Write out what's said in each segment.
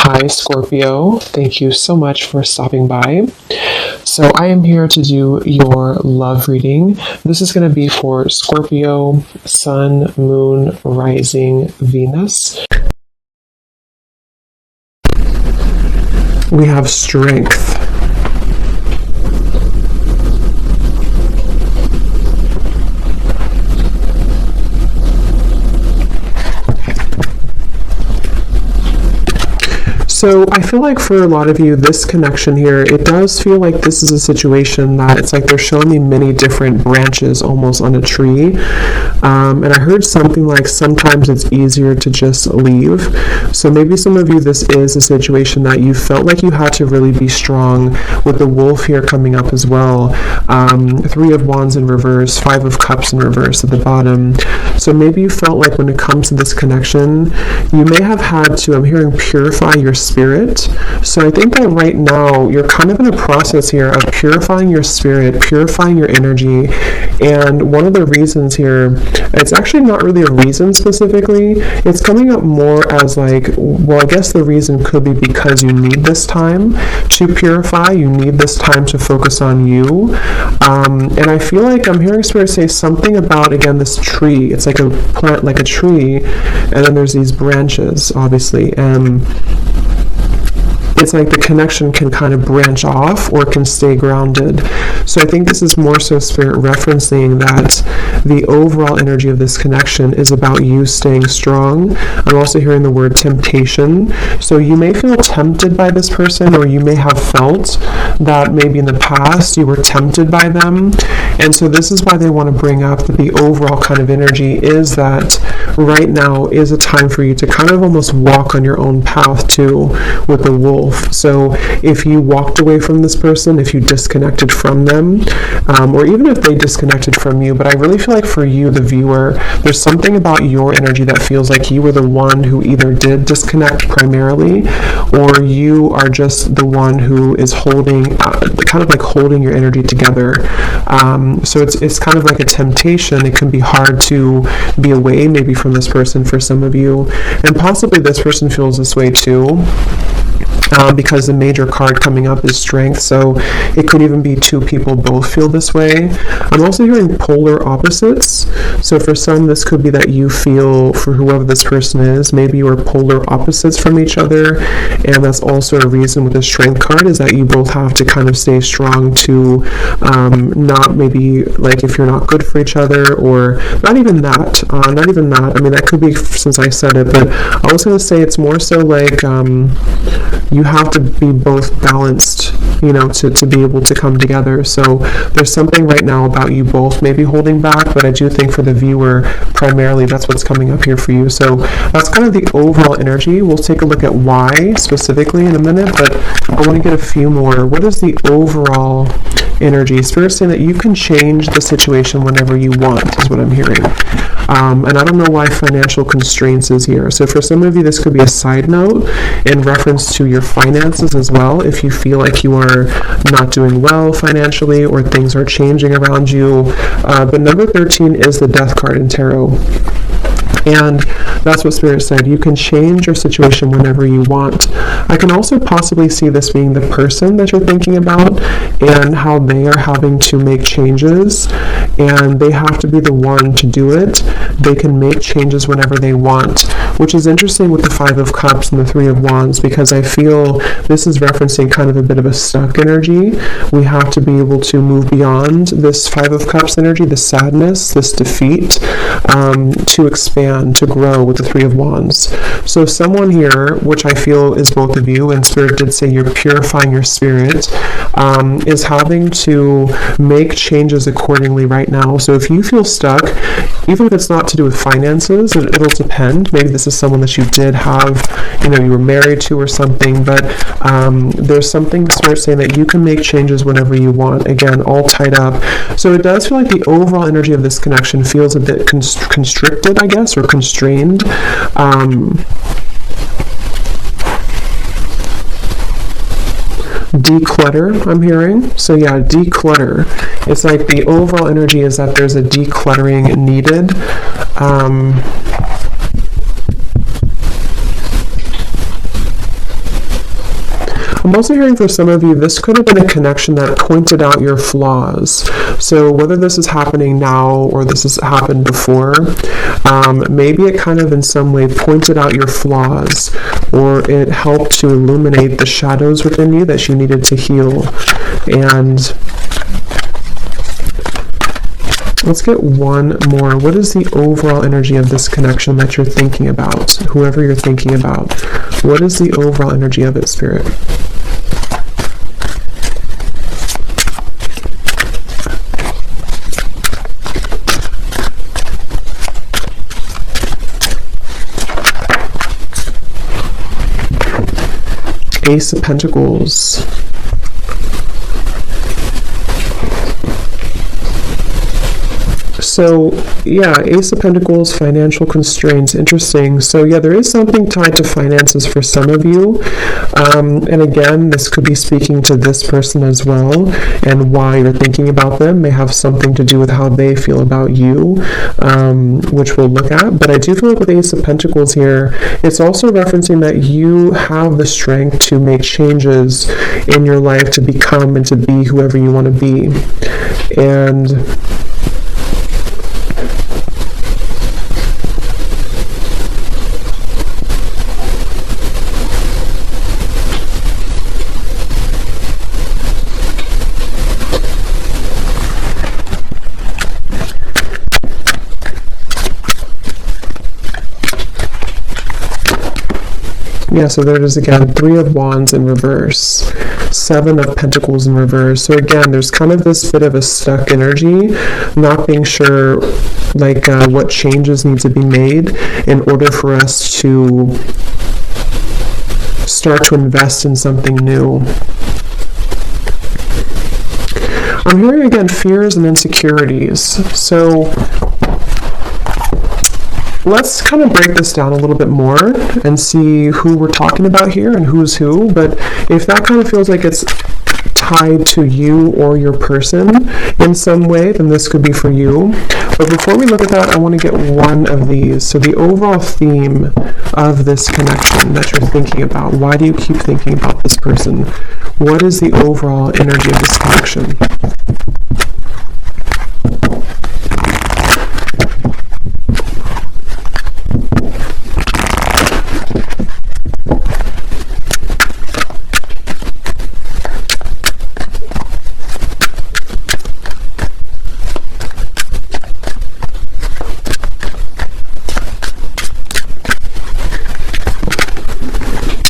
Hi, Scorpio. Thank you so much for stopping by. So I am here to do your love reading. This is going to be for Scorpio, Sun, Moon, Rising, Venus. We have strength. So I feel like for a lot of you, this connection here, it does feel like this is a situation that it's like they're showing me many different branches almost on a tree. And I heard something like sometimes it's easier to just leave. So maybe some of you, this is a situation that you felt like you had to really be strong with the wolf here coming up as well. 3 of Wands in reverse, 5 of Cups in reverse at the bottom. So maybe you felt like when it comes to this connection, you may have had to, I'm hearing, purify your spirit. So I think that right now you're kind of in a process here of purifying your spirit, purifying your energy. And one of the reasons here, it's actually not really a reason specifically. It's coming up more as like, well, I guess the reason could be because you need this time to purify. You need this time to focus on you. And I feel like I'm hearing Spirit say something about, again, this tree. It's like a plant, like a tree, and then there's these branches, obviously. And it's like the connection can kind of branch off or can stay grounded. So I think this is more so Spirit referencing that the overall energy of this connection is about you staying strong. I'm also hearing the word temptation. So you may feel tempted by this person, or you may have felt that maybe in the past you were tempted by them. And so this is why they want to bring up that the overall kind of energy is that right now is a time for you to kind of almost walk on your own path too with the wolf. So if you walked away from this person, if you disconnected from them, or even if they disconnected from you, but I really feel like for you, the viewer, there's something about your energy that feels like you were the one who either did disconnect primarily, or you are just the one who is holding, kind of like holding your energy together. So it's kind of like a temptation. It can be hard to be away maybe from this person for some of you, and possibly this person feels this way too. Because the major card coming up is strength, so it could even be 2 people both feel this way. I'm also hearing polar opposites. So for some, this could be that you feel, for whoever this person is, maybe you are polar opposites from each other, and that's also a reason with the strength card is that you both have to kind of stay strong to not maybe like if you're not good for each other, or not even that. I mean, that could be since I said it, but I was going to say it's more so like you have to be both balanced, you know, to be able to come together. So there's something right now about you both maybe holding back, but I do think for the viewer, primarily that's what's coming up here for you. So that's kind of the overall energy. We'll take a look at why specifically in a minute, but I want to get a few more. What is the overall energy? Spirit saying that you can change the situation whenever you want is what I'm hearing. And I don't know why financial constraints is here. So for some of you, this could be a side note in reference to your finances as well. If you feel like you are not doing well financially or things are changing around you. But number 13 is the Death card in tarot. And that's what Spirit said. You can change your situation whenever you want. I can also possibly see this being the person that you're thinking about and how they are having to make changes, and they have to be the one to do it. They can make changes whenever they want, which is interesting with the 5 of Cups and the 3 of Wands, because I feel this is referencing kind of a bit of a stuck energy. We have to be able to move beyond this 5 of Cups energy, the sadness, this defeat, to expand, to grow with the 3 of Wands. So someone here, which I feel is both of you, and Spirit did say you're purifying your spirit, is having to make changes accordingly right now. So if you feel stuck, even if it's not to do with finances, it'll depend. Maybe this is someone that you did have, you know, you were married to or something, but there's something Spirit saying that you can make changes whenever you want. Again, all tied up. So it does feel like the overall energy of this connection feels a bit constricted, I guess, or constrained. Declutter, I'm hearing. So yeah, declutter. It's like the overall energy is that there's a decluttering needed. I'm also hearing for some of you, this could have been a connection that pointed out your flaws. So whether this is happening now or this has happened before, maybe it kind of in some way pointed out your flaws, or it helped to illuminate the shadows within you that you needed to heal. And let's get one more. What is the overall energy of this connection that you're thinking about? Whoever you're thinking about, what is the overall energy of it, Spirit? Ace of Pentacles. So, yeah, Ace of Pentacles, financial constraints, interesting. So, yeah, there is something tied to finances for some of you. And again, this could be speaking to this person as well, and why you're thinking about them may have something to do with how they feel about you, which we'll look at. But I do feel like with Ace of Pentacles here, it's also referencing that you have the strength to make changes in your life to become and to be whoever you want to be. And yeah, so there it is again, 3 of Wands in reverse, 7 of Pentacles in reverse. So again, there's kind of this bit of a stuck energy, not being sure like what changes need to be made in order for us to start to invest in something new. I'm hearing again fears and insecurities. So let's kind of break this down a little bit more and see who we're talking about here and who's who. But if that kind of feels like it's tied to you or your person in some way, then this could be for you. But before we look at that, I want to get one of these. So the overall theme of this connection that you're thinking about, why do you keep thinking about this person? What is the overall energy of this connection?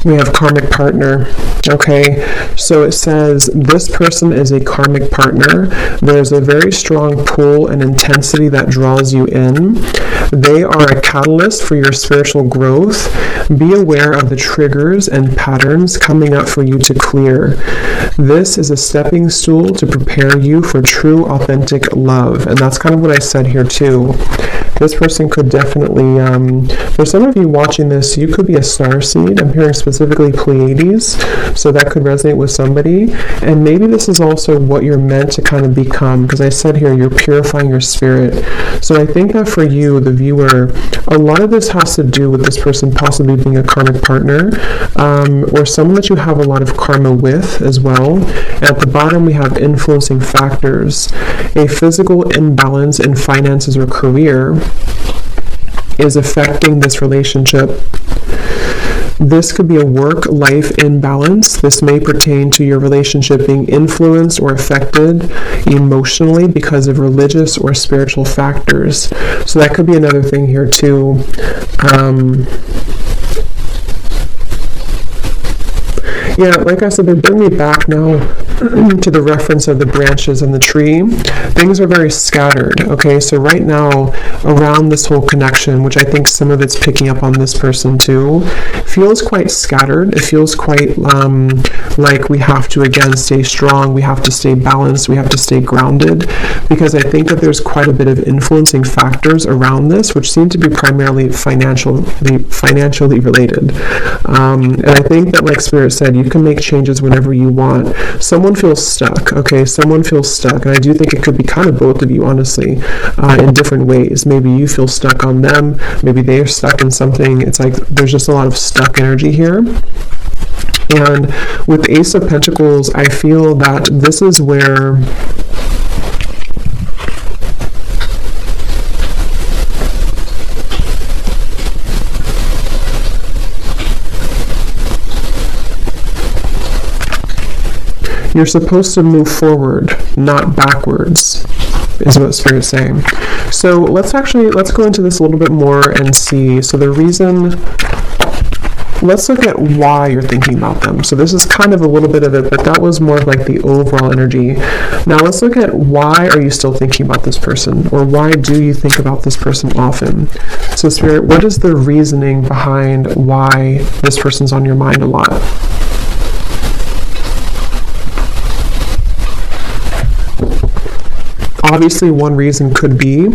We have karmic partner. Okay, so it says this person is a karmic partner. There's a very strong pull and intensity that draws you in. They are a catalyst for your spiritual growth. Be aware of the triggers and patterns coming up for you to clear. This is a stepping stool to prepare you for true, authentic love. And that's kind of what I said here too. This person could definitely, for some of you watching this, you could be a starseed. I'm hearing specifically Pleiades, so that could resonate with somebody. And maybe this is also what you're meant to kind of become, because I said here, you're purifying your spirit. So I think that for you, the viewer, a lot of this has to do with this person possibly being a karmic partner, or someone that you have a lot of karma with as well. And at the bottom, we have influencing factors. A physical imbalance in finances or career is affecting this relationship. This could be a work-life imbalance. This may pertain to your relationship being influenced or affected emotionally because of religious or spiritual factors. So that could be another thing here too. Yeah, like I said, they bring me back now to the reference of the branches and the tree. Things are very scattered, okay? So right now, around this whole connection, which I think some of it's picking up on this person too, feels quite scattered. It feels quite like we have to, again, stay strong. We have to stay balanced. We have to stay grounded, because I think that there's quite a bit of influencing factors around this, which seem to be primarily financially related. And I think that, like Spirit said, you can make changes whenever you want. Someone feels stuck, okay? Someone feels stuck, and I do think it could be kind of both of you, honestly, in different ways. Maybe you feel stuck on them, maybe they are stuck in something. It's like there's just a lot of stuck energy here. And with Ace of Pentacles, I feel that this is where you're supposed to move forward, not backwards, is what Spirit's saying. So let's go into this a little bit more and see. So the reason, let's look at why you're thinking about them. So this is kind of a little bit of it, but that was more of like the overall energy. Now let's look at why are you still thinking about this person, or why do you think about this person often? So Spirit, what is the reasoning behind why this person's on your mind a lot? Obviously, one reason could be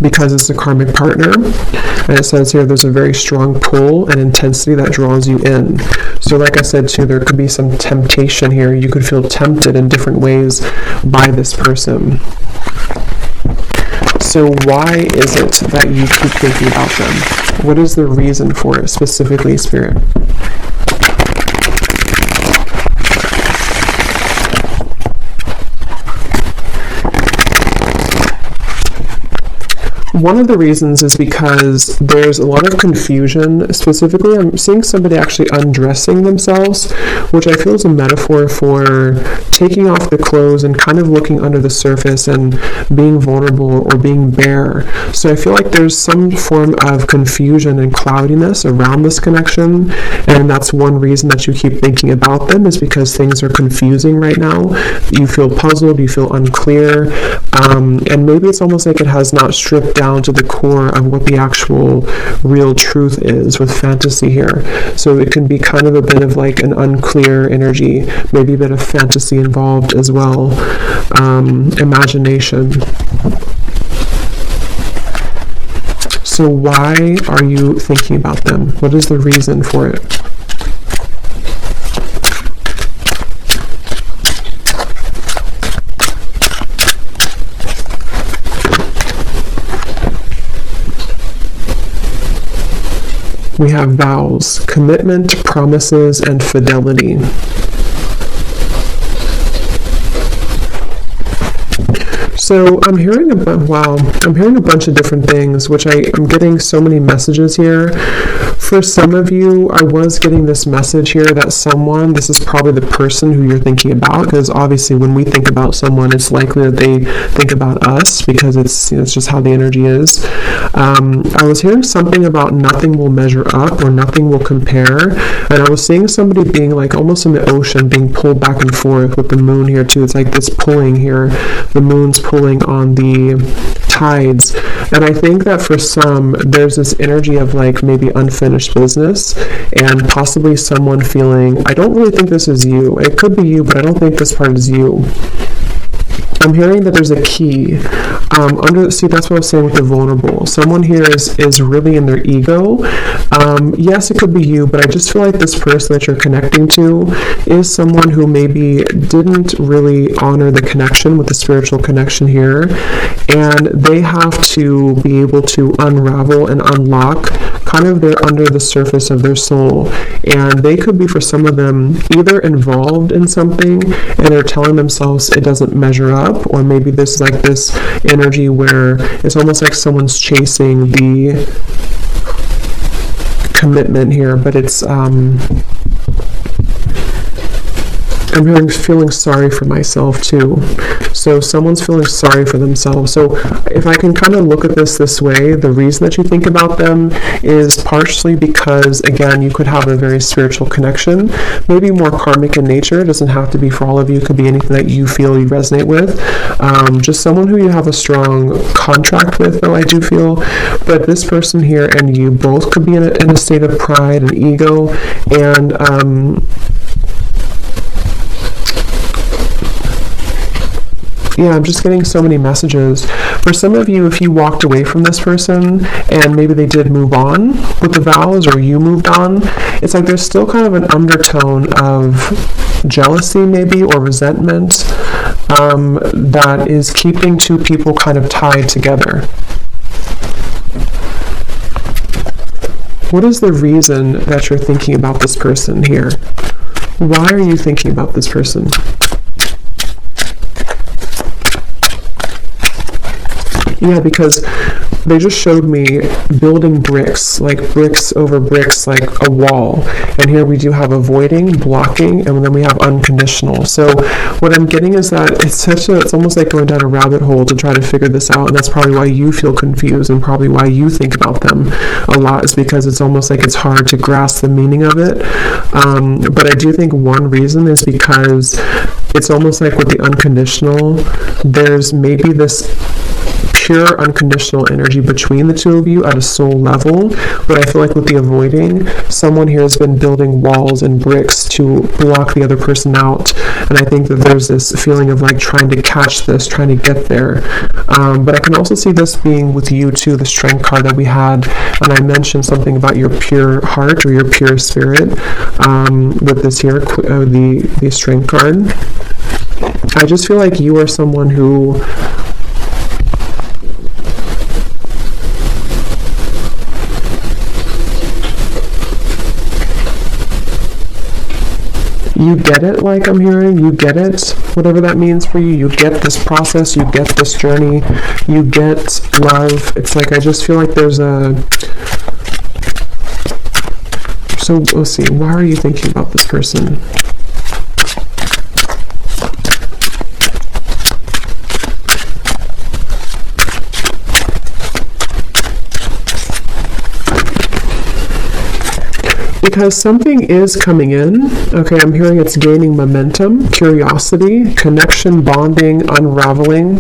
because it's a karmic partner, and it says here there's a very strong pull and intensity that draws you in. So like I said too, there could be some temptation here. You could feel tempted in different ways by this person. So why is it that you keep thinking about them? What is the reason for it specifically, Spirit? One of the reasons is because there's a lot of confusion. Specifically, I'm seeing somebody actually undressing themselves, which I feel is a metaphor for taking off the clothes and kind of looking under the surface and being vulnerable or being bare. So I feel like there's some form of confusion and cloudiness around this connection, and that's one reason that you keep thinking about them, is because things are confusing right now. You feel puzzled, you feel unclear, and maybe it's almost like it has not stripped down to the core of what the actual real truth is with fantasy here. So it can be kind of a bit of like an unclear energy, maybe a bit of fantasy involved as well, imagination. So why are you thinking about them? What is the reason for it? We have vows, commitment, promises, and fidelity. So I'm hearing a bunch of different things, which I'm getting so many messages here. For some of you, I was getting this message here that this is probably the person who you're thinking about, because obviously when we think about someone, it's likely that they think about us, because it's just how the energy is. I was hearing something about nothing will measure up or nothing will compare, and I was seeing somebody being like almost in the ocean, being pulled back and forth with the moon here too. It's like this pulling here. The moon's pulling on the tides, and I think that for some there's this energy of like maybe unfinished business, and possibly someone feeling, I don't really think this is you. It could be you, but I don't think this part is you. I'm hearing that there's a key see, that's what I was saying with the vulnerable. Someone here is really in their ego. Yes, it could be you, but I just feel like this person that you're connecting to is someone who maybe didn't really honor the connection with the spiritual connection here, and they have to be able to unravel and unlock kind of their under the surface of their soul. And they could be, for some of them, either involved in something and they're telling themselves it doesn't measure up, or maybe this is like this energy where it's almost like someone's chasing the commitment here, but it's I'm feeling sorry for myself too. So someone's feeling sorry for themselves. So if I can kind of look at this way, the reason that you think about them is partially because, again, you could have a very spiritual connection, maybe more karmic in nature. It doesn't have to be for all of you. It could be anything that you feel you resonate with. Just someone who you have a strong contract with, though, I do feel. But this person here and you both could be in a state of pride and ego, and yeah, I'm just getting so many messages. For some of you, if you walked away from this person and maybe they did move on with the vows, or you moved on, it's like there's still kind of an undertone of jealousy maybe, or resentment that is keeping two people kind of tied together. What is the reason that you're thinking about this person here? Why are you thinking about this person? Yeah, because they just showed me building bricks, like bricks over bricks, like a wall. And here we do have avoiding, blocking, and then we have unconditional. So what I'm getting is that it's almost like going down a rabbit hole to try to figure this out. And that's probably why you feel confused and probably why you think about them a lot, is because it's almost like it's hard to grasp the meaning of it. But I do think one reason is because it's almost like with the unconditional, there's maybe this pure unconditional energy between the two of you at a soul level, but I feel like with the avoiding, someone here has been building walls and bricks to block the other person out, and I think that there's this feeling of like trying to catch this, trying to get there, but I can also see this being with you too, the strength card that we had, and I mentioned something about your pure heart or your pure spirit with this here, the strength card. I just feel like you are someone who you get it, like I'm hearing, you get it, whatever that means for you. You get this process, you get this journey, you get love. It's like, I just feel like there's a... So, let's see, why are you thinking about this person? Because something is coming in. Okay, I'm hearing it's gaining momentum, curiosity, connection, bonding, unraveling.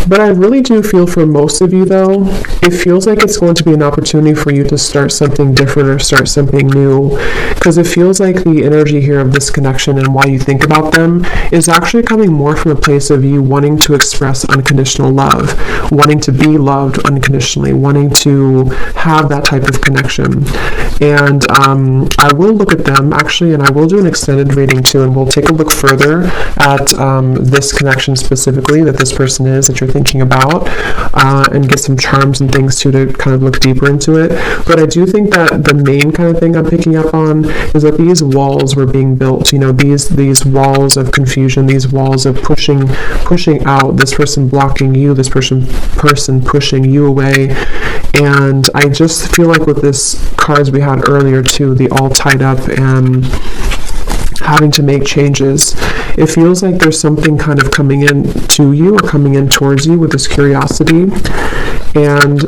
But I really do feel for most of you, though, it feels like it's going to be an opportunity for you to start something different or start something new. Because it feels like the energy here of this connection and why you think about them is actually coming more from a place of you wanting to express unconditional love, wanting to be loved unconditionally, wanting to have that type of connection. And I will look at them, actually, and I will do an extended reading too, and we'll take a look further at this connection specifically that this person is, that you're thinking about, and get some charms and things too to kind of look deeper into it. But I do think that the main kind of thing I'm picking up on is that these walls were being built, you know, these walls of confusion, these walls of pushing out, this person blocking you, this person pushing you away. And I just feel like with this cards we had earlier too, the all tied up and having to make changes, it feels like there's something kind of coming in to you or coming in towards you with this curiosity. And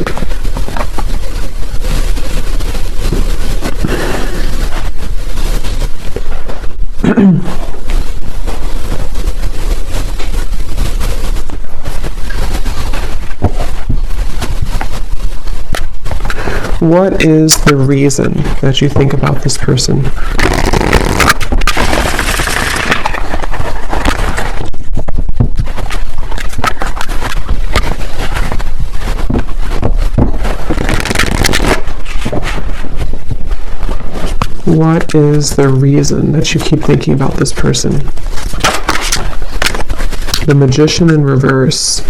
what is the reason that you think about this person? What is the reason that you keep thinking about this person? The Magician in reverse.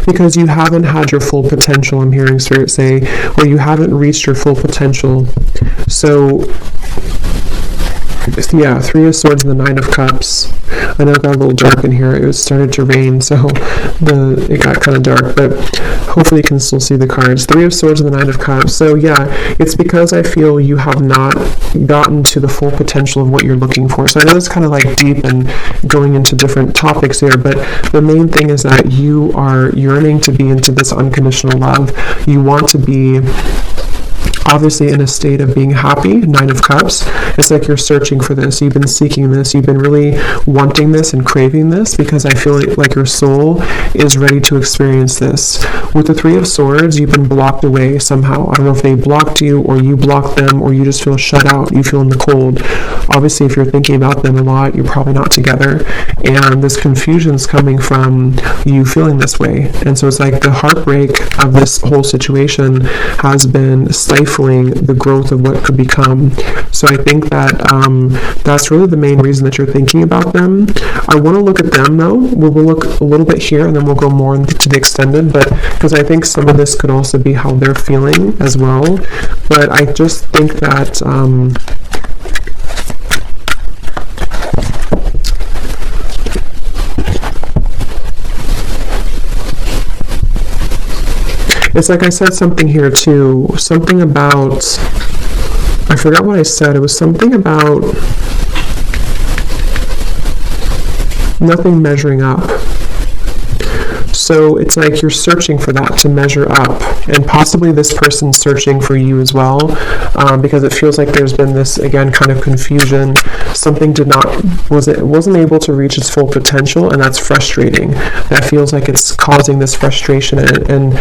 Because you haven't had your full potential, I'm hearing Spirit say, or you haven't reached your full potential. So, yeah, Three of Swords and the Nine of Cups. I know it got a little dark in here. It started to rain, so it got kind of dark, but hopefully you can still see the cards. Three of Swords and the Nine of Cups. So yeah, it's because I feel you have not gotten to the full potential of what you're looking for. So I know it's kind of like deep and going into different topics here, but the main thing is that you are yearning to be into this unconditional love. You want to be obviously in a state of being happy. Nine of Cups. It's like you're searching for this. You've been seeking this. You've been really wanting this and craving this, because I feel like your soul is ready to experience this. With the Three of Swords, you've been blocked away somehow. I don't know if they blocked you or you blocked them, or you just feel shut out. You feel in the cold. Obviously, if you're thinking about them a lot, you're probably not together. And this confusion is coming from you feeling this way. And so it's like the heartbreak of this whole situation has been stifled stifling the growth of what could become. So I think that that's really the main reason that you're thinking about them. I want to look at them though. We'll look a little bit here and then we'll go more into the extended, but because I think some of this could also be how they're feeling as well. But I just think that it's like I said something here too, something about, I forgot what I said, it was something about nothing measuring up. So it's like you're searching for that to measure up, and possibly this person's searching for you as well, because it feels like there's been this, again, kind of confusion. Something wasn't able to reach its full potential, and that's frustrating. That feels like it's causing this frustration, and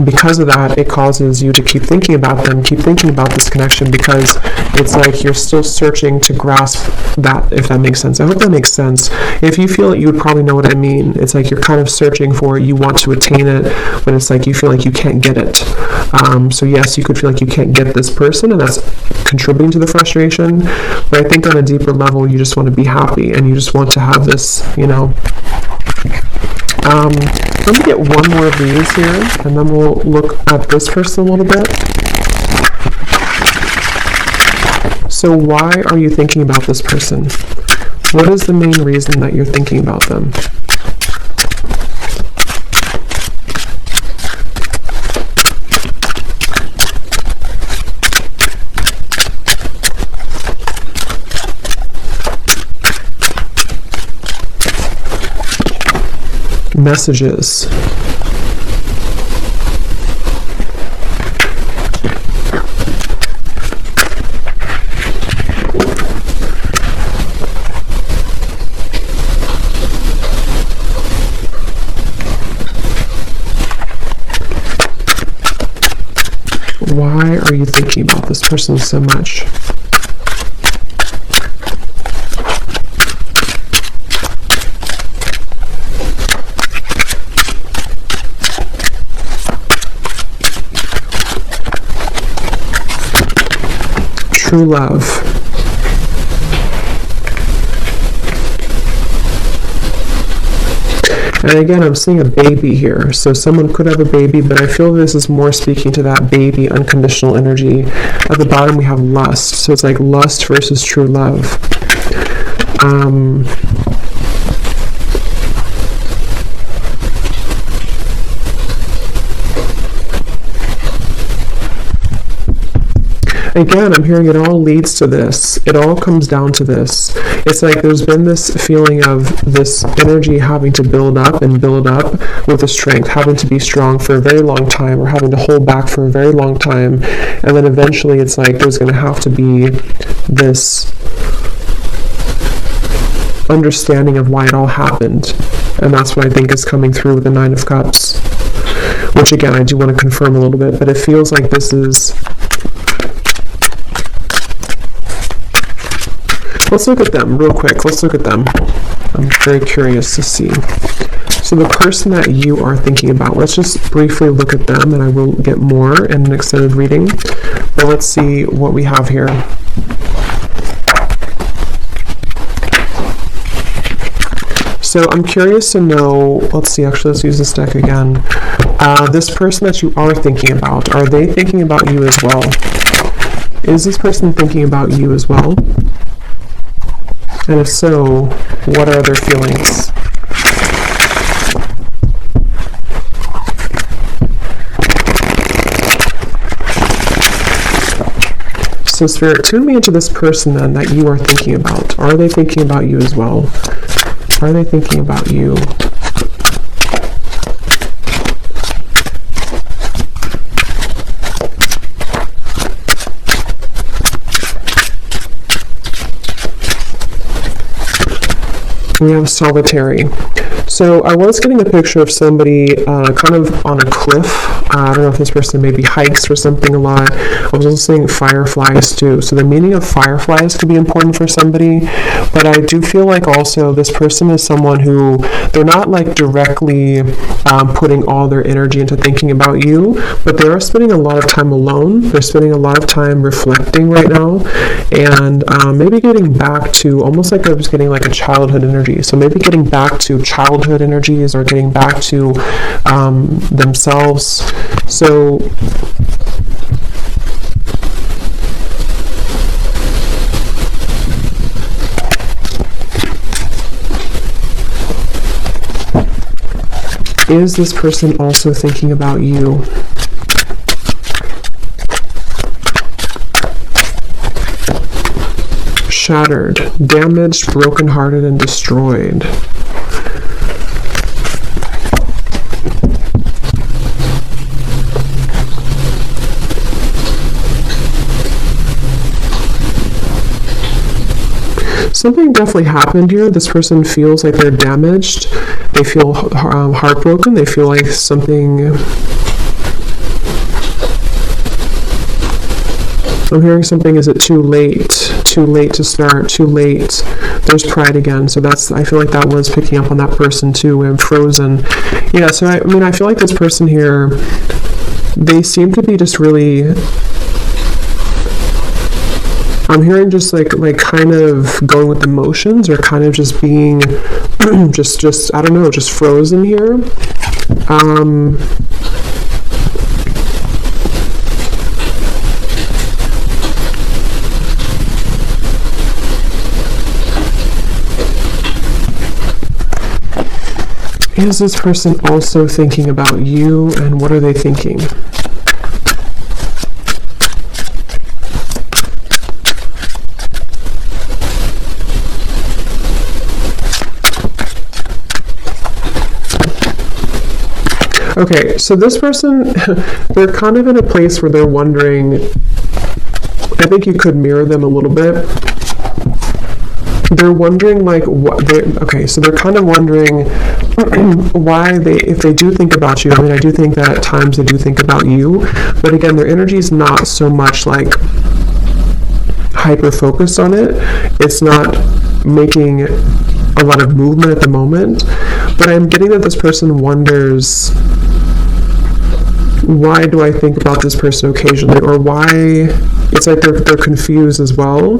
because of that, it causes you to keep thinking about them, keep thinking about this connection, because it's like you're still searching to grasp that, if that makes sense. I hope that makes sense. If you feel it, you would probably know what I mean. It's like you're kind of searching for it, you want to attain it, but it's like you feel like you can't get it. So yes, you could feel like you can't get this person, and that's contributing to the frustration, but I think on a deeper level, you just want to be happy, and you just want to have this, you know. Let me get one more of these here, and then we'll look at this person a little bit. So why are you thinking about this person? What is the main reason that you're thinking about them? Messages. Why are you thinking about this person so much? True love. And again, I'm seeing a baby here. So someone could have a baby, but I feel this is more speaking to that baby unconditional energy. At the bottom, we have lust. So it's like lust versus true love. Again, I'm hearing it all leads to this. It all comes down to this. It's like there's been this feeling of this energy having to build up and build up with the strength, having to be strong for a very long time, or having to hold back for a very long time. And then eventually it's like there's going to have to be this understanding of why it all happened. And that's what I think is coming through with the Nine of Cups. Which again, I do want to confirm a little bit, but it feels like this is... Let's look at them real quick. Let's look at them. I'm very curious to see. So the person that you are thinking about, let's just briefly look at them, and I will get more in an extended reading. But let's see what we have here. So I'm curious to know, let's see, actually, let's use this deck again. This person that you are thinking about, are they thinking about you as well? Is this person thinking about you as well? And if so, what are their feelings? So Spirit, tune me into this person then that you are thinking about. Are they thinking about you as well? Are they thinking about you? We have solitary. So I was getting a picture of somebody kind of on a cliff. I don't know if this person maybe hikes or something a lot. I was also seeing fireflies too. So the meaning of fireflies could be important for somebody, but I do feel like also this person is someone who, they're not like directly putting all their energy into thinking about you, but they are spending a lot of time alone. They're spending a lot of time reflecting right now, and maybe getting back to almost like I was getting like a childhood energy. So maybe getting back to childhood energies or getting back to themselves. So is this person also thinking about you? Shattered, damaged, brokenhearted, and destroyed. Something definitely happened here. This person feels like they're damaged. They feel heartbroken. They feel like something... I'm hearing something, is it too late? Too late to start, too late. There's pride again. So that's, I feel like that was picking up on that person too. I'm frozen. Yeah, so I mean, I feel like this person here, they seem to be just really... I'm hearing just like kind of going with the motions, or kind of just being just I don't know, just frozen here. Is this person also thinking about you, and what are they thinking? Okay, so this person, they're kind of in a place where they're wondering, I think you could mirror them a little bit. They're wondering like what they, okay, so they're kind of wondering why they, if they do think about you, I mean, I do think that at times they do think about you, but again, their energy is not so much like hyper focused on it. It's not making a lot of movement at the moment, but I'm getting that this person wonders, why do I think about this person occasionally, or why, it's like they're confused as well.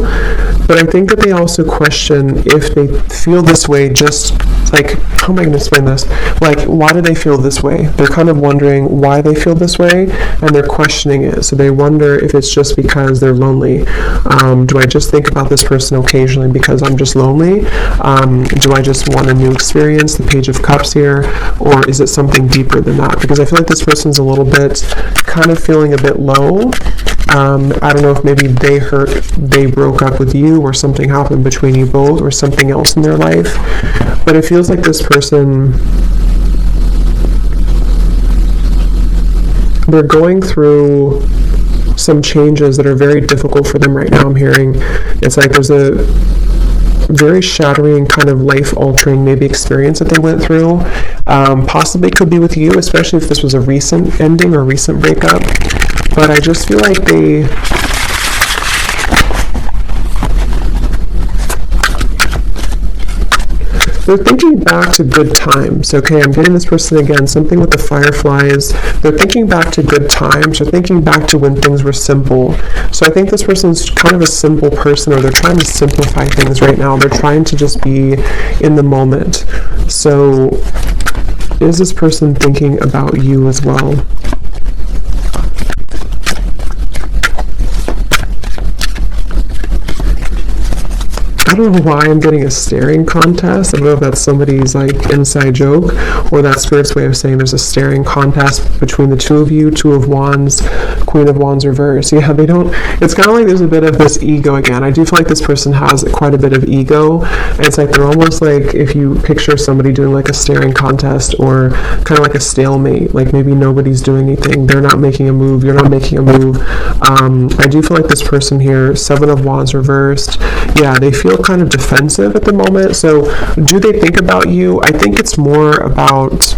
But I think that they also question if they feel this way, just like, how am I going to explain this? Like, why do they feel this way? They're kind of wondering why they feel this way, and they're questioning it. So they wonder if it's just because they're lonely. Do I just think about this person occasionally because I'm just lonely? Do I just want a new experience, the Page of Cups here? Or is it something deeper than that? Because I feel like this person's a little bit, kind of feeling a bit low. I don't know if maybe they broke up with you, or something happened between you both, or something else in their life. But it feels like this person, they're going through some changes that are very difficult for them right now. I'm hearing it's like there's a very shattering, kind of life-altering maybe experience that they went through. Possibly could be with you, especially if this was a recent ending or recent breakup. But I just feel like they're thinking back to good times. Okay, I'm getting this person again, something with the fireflies. They're thinking back to good times. They're thinking back to when things were simple. So I think this person's kind of a simple person, or they're trying to simplify things right now. They're trying to just be in the moment. So is this person thinking about you as well? I don't know why I'm getting a staring contest. I don't know if that's somebody's like inside joke, or that Spirit's way of saying there's a staring contest between the two of you. Two of Wands, Queen of Wands reverse. Yeah, they don't, it's kind of like there's a bit of this ego again. I do feel like this person has quite a bit of ego. And it's like they're almost like, if you picture somebody doing like a staring contest, or kind of like a stalemate, like maybe nobody's doing anything. They're not making a move. You're not making a move. I do feel like this person here, Seven of Wands reversed. Yeah, they feel feel kind of defensive at the moment. So do they think about you? I think it's more about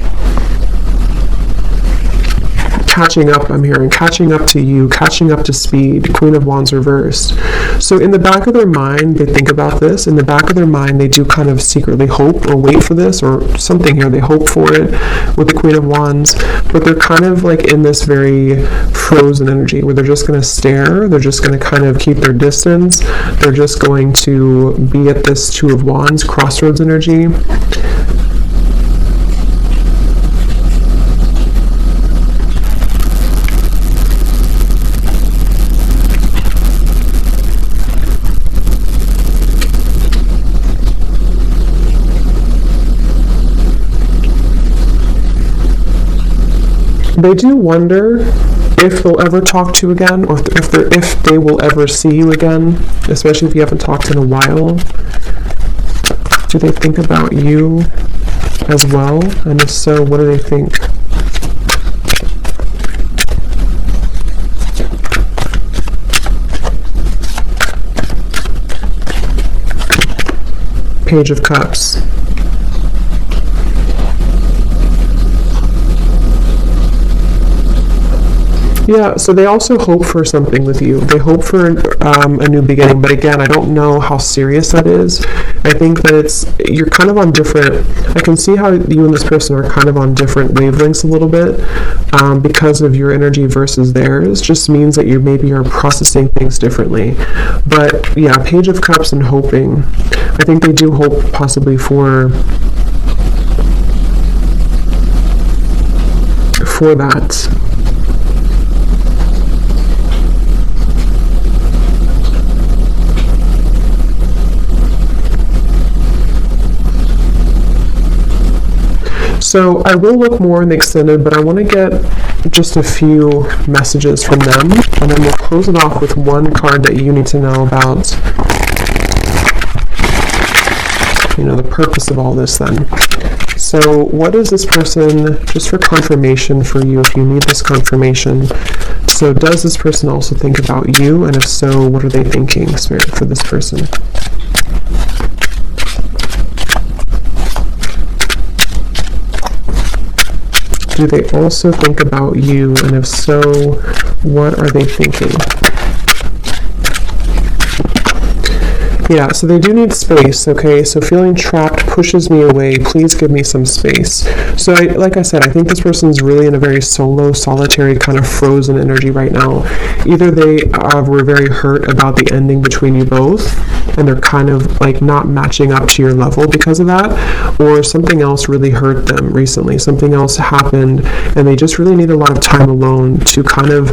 catching up. I'm hearing catching up to you, catching up to speed. Queen of Wands reversed. So in the back of their mind, they think about this. In the back of their mind, they do kind of secretly hope or wait for this or something here. They hope for it with the Queen of Wands, but they're kind of like in this very frozen energy where they're just going to stare. They're just going to kind of keep their distance. They're just going to be at this Two of Wands crossroads energy. They do wonder if they'll ever talk to you again, or if they will ever see you again, especially if you haven't talked in a while. Do they think about you as well? And if so, what do they think? Page of Cups. Yeah, so they also hope for something with you. They hope for a new beginning, but again, I don't know how serious that is. I think that you're kind of on different, I can see how you and this person are kind of on different wavelengths a little bit because of your energy versus theirs. Just means that you maybe are processing things differently. But yeah, Page of Cups and hoping. I think they do hope possibly for that. So I will look more in the extended, but I want to get just a few messages from them, and then we'll close it off with one card that you need to know about, the purpose of all this then. So what is this person, just for confirmation for you, if you need this confirmation, so does this person also think about you, and if so, what are they thinking, Spirit, for this person? Do they also think about you? And if so, what are they thinking? Yeah, so they do need space, okay? So feeling trapped pushes me away. Please give me some space. So like I said, I think this person's really in a very solo, solitary, kind of frozen energy right now. Either they were very hurt about the ending between you both, and they're kind of like not matching up to your level because of that, or something else really hurt them recently. Something else happened, and they just really need a lot of time alone to kind of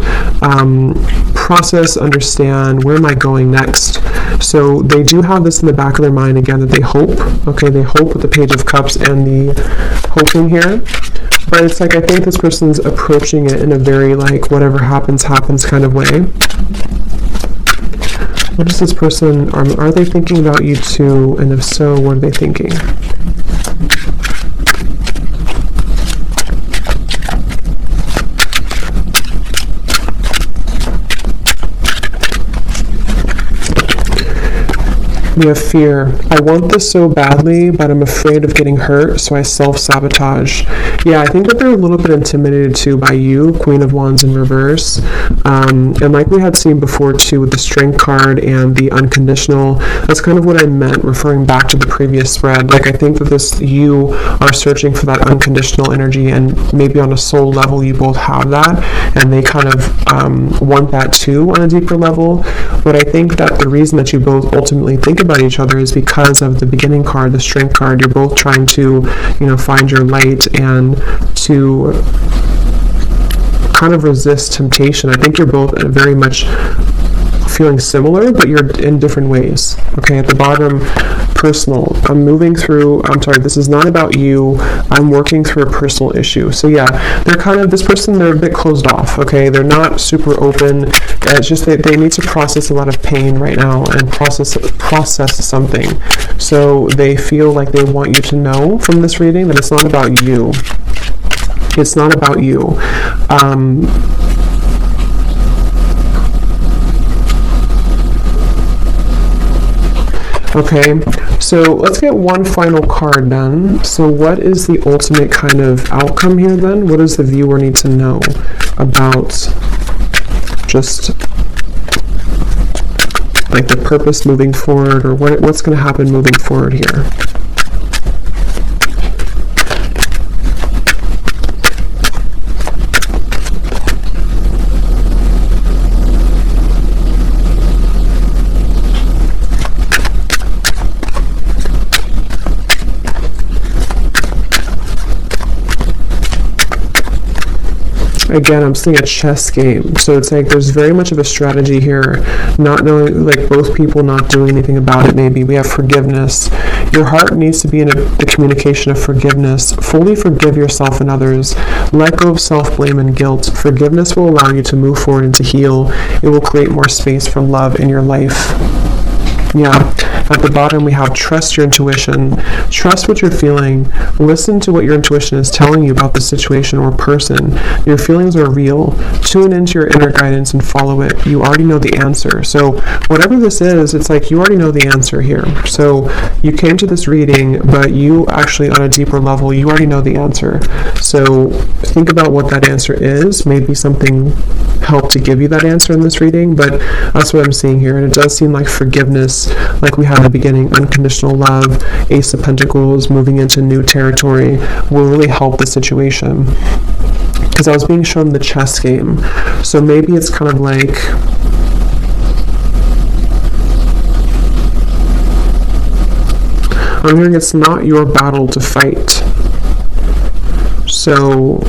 process, understand, where am I going next? So they do have this in the back of their mind again, that they hope. Okay, they hope with the Page of Cups and the hoping here. But it's like, I think this person's approaching it in a very like, whatever happens, happens kind of way. What is this person, are they thinking about you too? And if so, what are they thinking? We have fear. I want this so badly, but I'm afraid of getting hurt, so I self-sabotage. Yeah, I think that they're a little bit intimidated too by you, Queen of Wands in reverse. And like we had seen before too with the Strength card and the unconditional, that's kind of what I meant, referring back to the previous spread. Like, I think that you are searching for that unconditional energy, and maybe on a soul level you both have that, and they kind of want that too on a deeper level. But I think that the reason that you both ultimately think about each other is because of the beginning card, the Strength card. You're both trying to, find your light and to kind of resist temptation. I think you're both very much feeling similar, but you're in different ways. Okay, at the bottom, personal. This is not about you. I'm working through a personal issue. So yeah, they're a bit closed off, okay? They're not super open. It's just that they need to process a lot of pain right now and process something. So they feel like they want you to know from this reading that it's not about you. It's not about you. Okay, so let's get one final card then. So what is the ultimate kind of outcome here then? What does the viewer need to know about just like the purpose moving forward, or what's going to happen moving forward here? Again, I'm seeing a chess game. So it's like there's very much of a strategy here, not knowing, like both people not doing anything about it maybe. We have forgiveness. Your heart needs to be in the communication of forgiveness. Fully forgive yourself and others. Let go of self-blame and guilt. Forgiveness will allow you to move forward and to heal. It will create more space for love in your life. Yeah. At the bottom, we have trust your intuition. Trust what you're feeling. Listen to what your intuition is telling you about the situation or person. Your feelings are real. Tune into your inner guidance and follow it. You already know the answer. So whatever this is, it's like you already know the answer here. So you came to this reading, but you actually, on a deeper level, you already know the answer. So think about what that answer is. Maybe something helped to give you that answer in this reading, but that's what I'm seeing here. And it does seem like forgiveness, like we have at the beginning, unconditional love, Ace of Pentacles, moving into new territory, will really help the situation. Because I was being shown the chess game. So maybe it's kind of like, I'm hearing it's not your battle to fight. So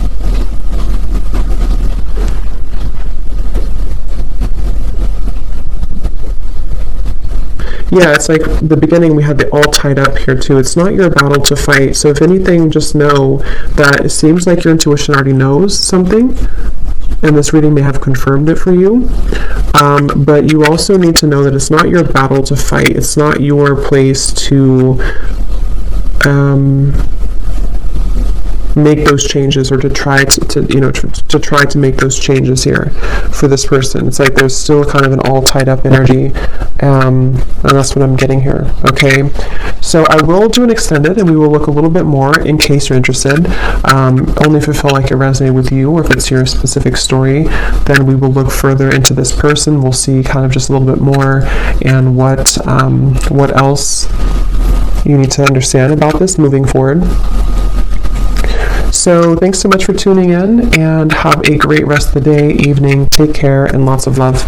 yeah, it's like the beginning we had it all tied up here too. It's not your battle to fight. So if anything, just know that it seems like your intuition already knows something, and this reading may have confirmed it for you. But you also need to know that it's not your battle to fight. It's not your place to make those changes, or to try to try to make those changes here for this person. It's like there's still kind of an all tied up energy, and that's what I'm getting here. Okay, so I will do an extended, and we will look a little bit more in case you're interested. Only if it felt like it resonated with you, or if it's your specific story, then we will look further into this person. We'll see kind of just a little bit more, and what else you need to understand about this moving forward. So thanks so much for tuning in, and have a great rest of the day, evening. Take care, and lots of love.